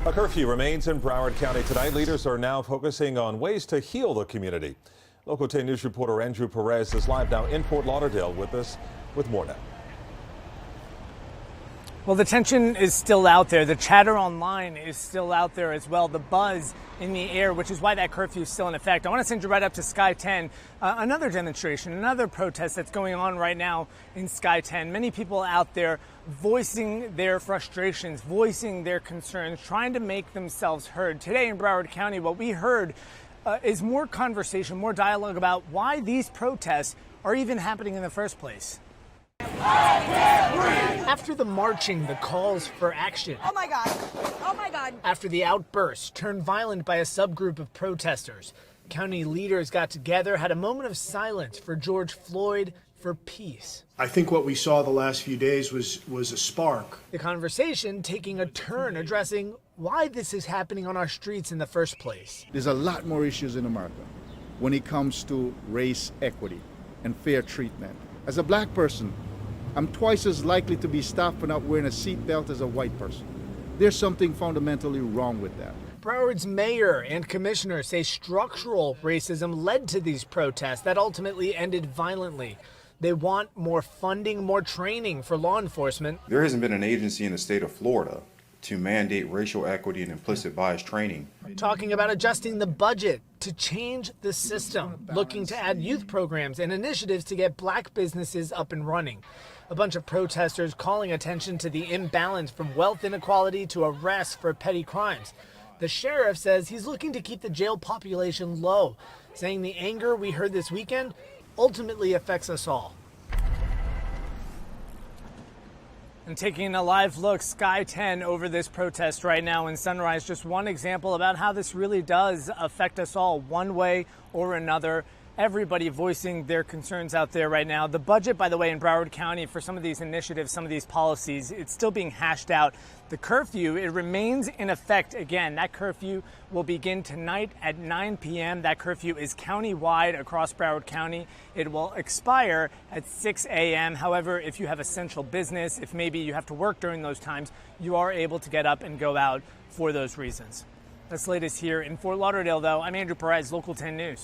A curfew remains in Broward County tonight. Leaders are now focusing on ways to heal the community. Local 10 News reporter Andrew Perez is live now in Fort Lauderdale with us with more now. Well, the tension is still out there. The chatter online is still out there as well. The buzz in the air, which is why that curfew is still in effect. I want to send you right up to Sky 10. Another demonstration, another protest that's going on right now in Sky 10. Many people out there voicing their frustrations, voicing their concerns, trying to make themselves heard. Today in Broward County, what we heard is more conversation, more dialogue about why these protests are even happening in the first place. After the marching, the calls for action. Oh my God. Oh my God. After the outbursts turned violent by a subgroup of protesters, county leaders got together, had a moment of silence for George Floyd, for peace. I think what we saw the last few days was a spark. The conversation taking a turn, addressing why this is happening on our streets in the first place. There's a lot more issues in America when it comes to race equity and fair treatment. As a black person, I'm twice as likely to be stopped for not wearing a seatbelt as a white person. There's something fundamentally wrong with that. Broward's mayor and commissioner say structural racism led to these protests that ultimately ended violently. They want more funding, more training for law enforcement. There hasn't been an agency in the state of Florida to mandate racial equity and implicit bias training. Talking about adjusting the budget to change the system, looking to add youth programs and initiatives to get black businesses up and running. A bunch of protesters calling attention to the imbalance from wealth inequality to arrests for petty crimes. The sheriff says he's looking to keep the jail population low, saying the anger we heard this weekend ultimately affects us all. And taking a live look, Sky 10 over this protest right now in Sunrise. Just one example about how this really does affect us all one way or another. Everybody voicing their concerns out there right now. The budget, by the way, in Broward County for some of these initiatives, some of these policies, it's still being hashed out. The curfew, it remains in effect. Again, that curfew will begin tonight at 9 p.m. That curfew is countywide across Broward County. It will expire at 6 a.m. However, if you have essential business, if maybe you have to work during those times, you are able to get up and go out for those reasons. That's latest here in Fort Lauderdale, though. I'm Andrew Perez, Local 10 News.